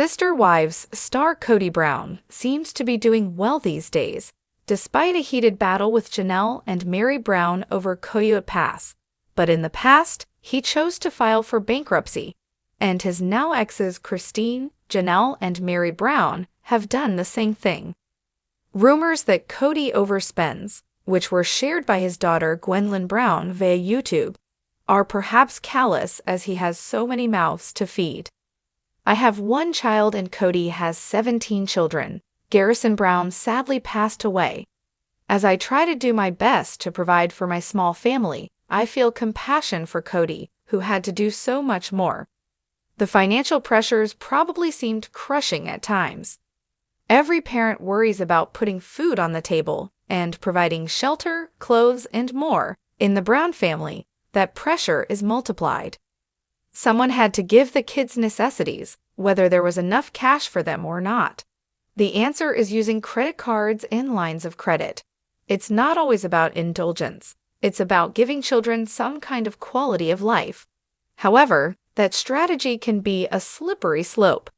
Sister Wives star Kody Brown seems to be doing well these days, despite a heated battle with Janelle and Meri Brown over Coyote Pass. But in the past, he chose to file for bankruptcy, and his now exes Christine, Janelle, and Meri Brown have done the same thing. Rumors that Kody overspends, which were shared by his daughter Gwendolyn Brown via YouTube, are perhaps callous as he has so many mouths to feed. "I have one child and Kody has 17 children. Garrison Brown sadly passed away. As I try to do my best to provide for my small family, I feel compassion for Kody, who had to do so much more. The financial pressures probably seemed crushing at times. Every parent worries about putting food on the table and providing shelter, clothes, and more. In the Brown family, that pressure is multiplied. Someone had to give the kids necessities, whether there was enough cash for them or not. The answer is using credit cards and lines of credit. It's not always about indulgence. It's about giving children some kind of quality of life. However, that strategy can be a slippery slope.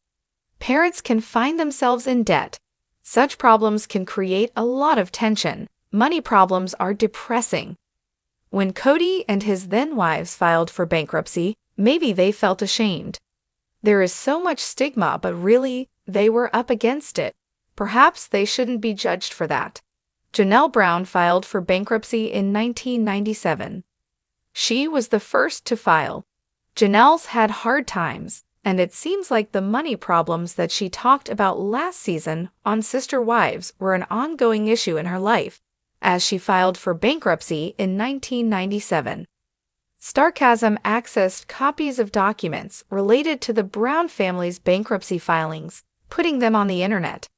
Parents can find themselves in debt. Such problems can create a lot of tension. Money problems are depressing. When Kody and his then-wives filed for bankruptcy, maybe they felt ashamed. There is so much stigma, but really, they were up against it. Perhaps they shouldn't be judged for that. Janelle Brown filed for bankruptcy in 1997. She was the first to file. Janelle's had hard times, and it seems like the money problems that she talked about last season on Sister Wives were an ongoing issue in her life, as she filed for bankruptcy in 1997. Sarcasm accessed copies of documents related to the Brown family's bankruptcy filings, putting them on the internet.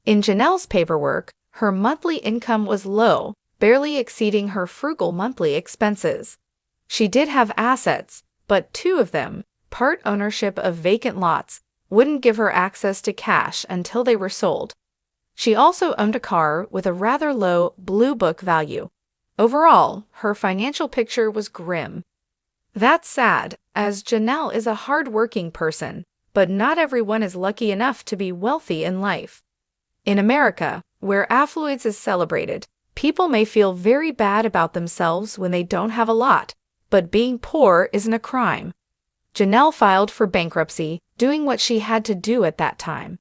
In Janelle's paperwork, her monthly income was low, barely exceeding her frugal monthly expenses. She did have assets, but two of them, part ownership of vacant lots, wouldn't give her access to cash until they were sold. She also owned a car with a rather low Blue Book value. Overall, her financial picture was grim. That's sad, as Janelle is a hard-working person, but not everyone is lucky enough to be wealthy in life. In America, where affluence is celebrated, people may feel very bad about themselves when they don't have a lot, but being poor isn't a crime. Janelle filed for bankruptcy, doing what she had to do at that time.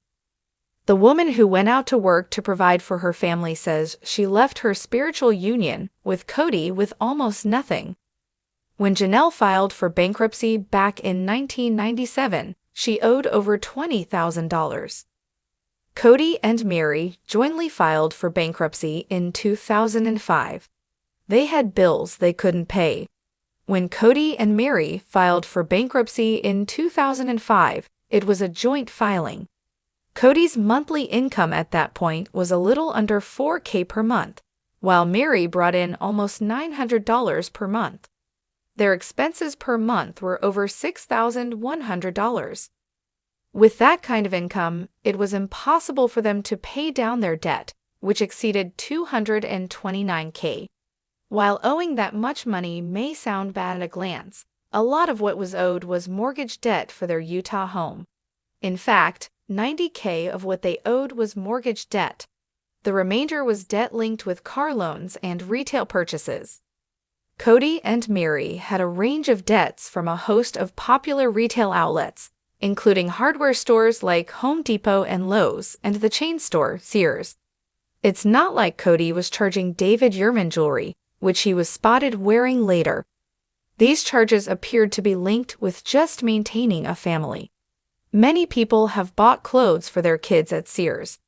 The woman who went out to work to provide for her family says she left her spiritual union with Kody with almost nothing. When Janelle filed for bankruptcy back in 1997, she owed over $20,000. Kody and Meri jointly filed for bankruptcy in 2005. They had bills they couldn't pay. When Kody and Meri filed for bankruptcy in 2005, it was a joint filing. Kody's monthly income at that point was a little under $4,000 per month, while Meri brought in almost $900 per month. Their expenses per month were over $6,100. With that kind of income, it was impossible for them to pay down their debt, which exceeded $229,000. While owing that much money may sound bad at a glance, a lot of what was owed was mortgage debt for their Utah home. In fact, $90,000 of what they owed was mortgage debt. The remainder was debt linked with car loans and retail purchases. Kody and Meri had a range of debts from a host of popular retail outlets, including hardware stores like Home Depot and Lowe's and the chain store Sears. It's not like Kody was charging David Yurman jewelry, which he was spotted wearing later. These charges appeared to be linked with just maintaining a family. Many people have bought clothes for their kids at Sears.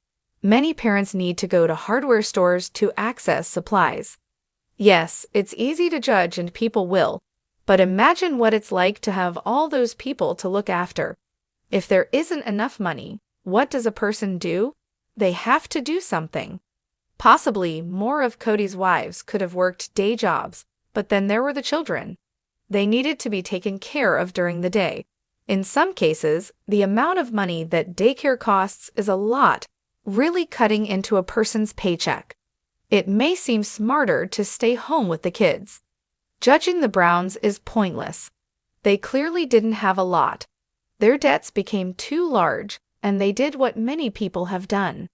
Many parents need to go to hardware stores to access supplies. Yes, it's easy to judge and people will, but imagine what it's like to have all those people to look after. If there isn't enough money, what does a person do? They have to do something. Possibly more of Kody's wives could have worked day jobs, but then there were the children. They needed to be taken care of during the day. In some cases, the amount of money that daycare costs is a lot, really cutting into a person's paycheck. It may seem smarter to stay home with the kids. Judging the Browns is pointless. They clearly didn't have a lot. Their debts became too large, and they did what many people have done.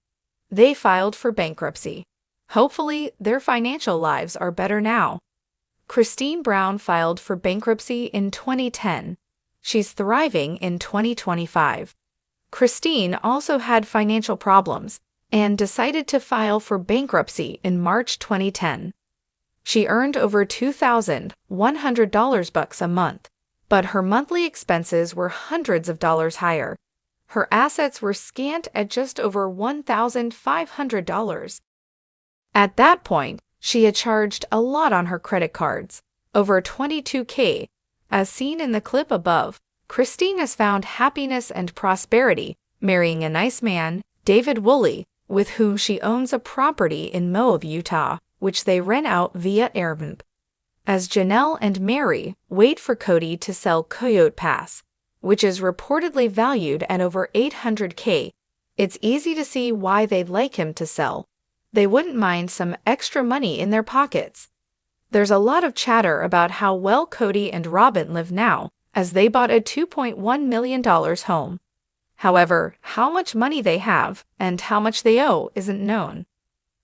They filed for bankruptcy. Hopefully, their financial lives are better now. Christine Brown filed for bankruptcy in 2010. She's thriving in 2025. Christine also had financial problems and decided to file for bankruptcy in March 2010. She earned over $2,100 a month, but her monthly expenses were hundreds of dollars higher. Her assets were scant at just over $1,500. At that point, she had charged a lot on her credit cards, over $22,000. As seen in the clip above, Christine has found happiness and prosperity, marrying a nice man, David Woolley, with whom she owns a property in Moab, Utah, which they rent out via Airbnb. As Janelle and Meri wait for Kody to sell Coyote Pass, which is reportedly valued at over $800,000, it's easy to see why they'd like him to sell. They wouldn't mind some extra money in their pockets. There's a lot of chatter about how well Kody and Robin live now, as they bought a $2.1 million home. However, how much money they have and how much they owe isn't known.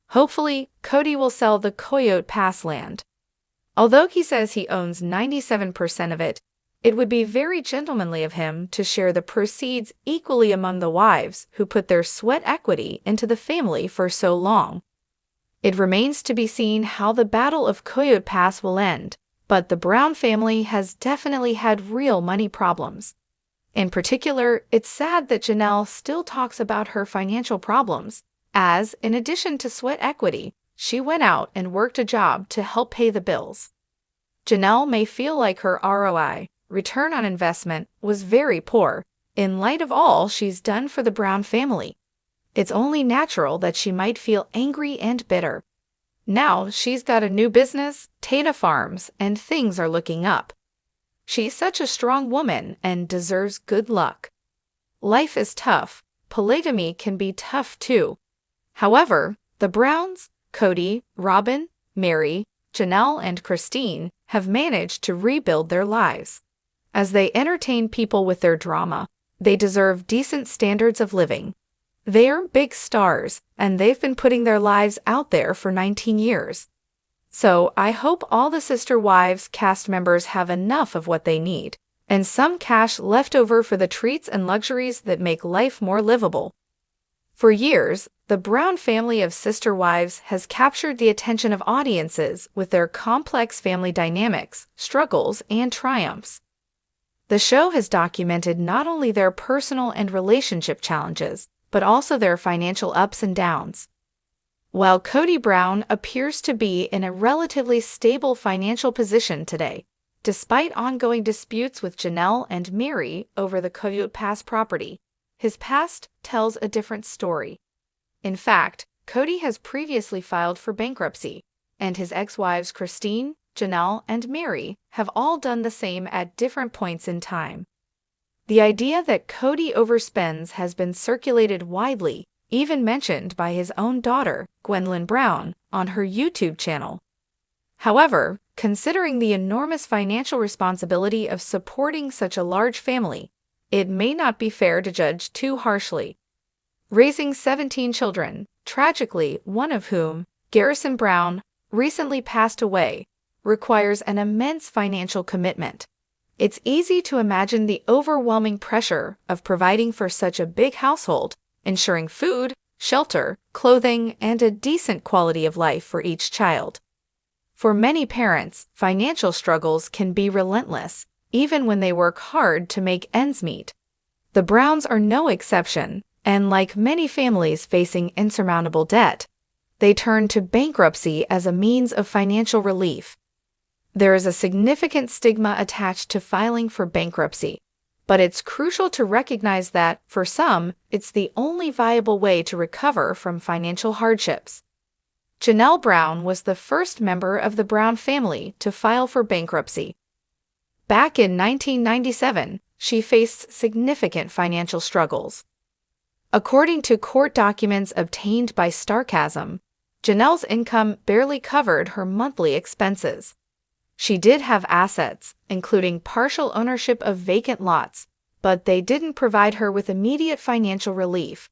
Hopefully, Kody will sell the Coyote Pass land. Although he says he owns 97% of it, it would be very gentlemanly of him to share the proceeds equally among the wives who put their sweat equity into the family for so long. It remains to be seen how the Battle of Coyote Pass will end, but the Brown family has definitely had real money problems. In particular, it's sad that Janelle still talks about her financial problems, as, in addition to sweat equity, she went out and worked a job to help pay the bills. Janelle may feel like her ROI, return on investment, was very poor, in light of all she's done for the Brown family. It's only natural that she might feel angry and bitter. Now she's got a new business, Tata Farms, and things are looking up. She's such a strong woman and deserves good luck. Life is tough. Polygamy can be tough too. However, the Browns, Kody, Robin, Meri, Janelle, and Christine have managed to rebuild their lives. As they entertain people with their drama, they deserve decent standards of living. They are big stars, and they've been putting their lives out there for 19 years. So I hope all the Sister Wives cast members have enough of what they need, and some cash left over for the treats and luxuries that make life more livable. For years, the Brown family of Sister Wives has captured the attention of audiences with their complex family dynamics, struggles, and triumphs. The show has documented not only their personal and relationship challenges, but also their financial ups and downs. While Kody Brown appears to be in a relatively stable financial position today, despite ongoing disputes with Janelle and Meri over the Coyote Pass property, his past tells a different story. In fact, Kody has previously filed for bankruptcy, and his ex-wives Christine, Janelle, and Meri have all done the same at different points in time. The idea that Kody overspends has been circulated widely, even mentioned by his own daughter, Gwendolyn Brown, on her YouTube channel. However, considering the enormous financial responsibility of supporting such a large family, it may not be fair to judge too harshly. Raising 17 children, tragically one of whom, Garrison Brown, recently passed away, requires an immense financial commitment. It's easy to imagine the overwhelming pressure of providing for such a big household, ensuring food, shelter, clothing, and a decent quality of life for each child. For many parents, financial struggles can be relentless, even when they work hard to make ends meet. The Browns are no exception, and like many families facing insurmountable debt, they turn to bankruptcy as a means of financial relief. There is a significant stigma attached to filing for bankruptcy, but it's crucial to recognize that, for some, it's the only viable way to recover from financial hardships. Janelle Brown was the first member of the Brown family to file for bankruptcy. Back in 1997, she faced significant financial struggles. According to court documents obtained by Starcasm, Janelle's income barely covered her monthly expenses. She did have assets, including partial ownership of vacant lots, but they didn't provide her with immediate financial relief.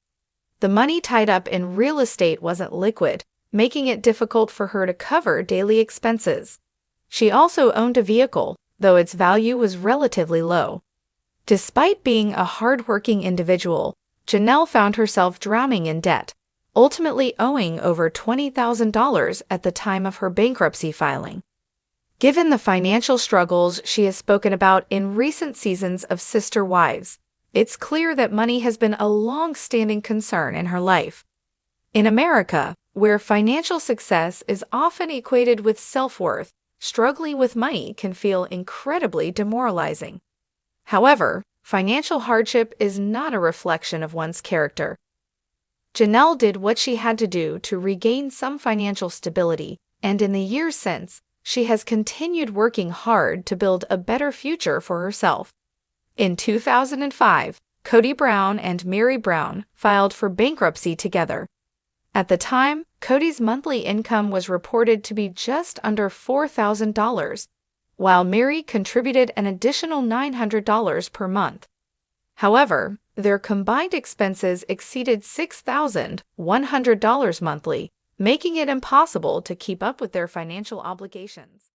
The money tied up in real estate wasn't liquid, making it difficult for her to cover daily expenses. She also owned a vehicle, though its value was relatively low. Despite being a hard-working individual, Janelle found herself drowning in debt, ultimately owing over $20,000 at the time of her bankruptcy filing. Given the financial struggles she has spoken about in recent seasons of Sister Wives, it's clear that money has been a long-standing concern in her life. In America, where financial success is often equated with self-worth, struggling with money can feel incredibly demoralizing. However, financial hardship is not a reflection of one's character. Janelle did what she had to do to regain some financial stability, and in the years since, she has continued working hard to build a better future for herself. In 2005, Kody Brown and Meri Brown filed for bankruptcy together. At the time, Kody's monthly income was reported to be just under $4,000, while Meri contributed an additional $900 per month. However, their combined expenses exceeded $6,100 monthly, making it impossible to keep up with their financial obligations.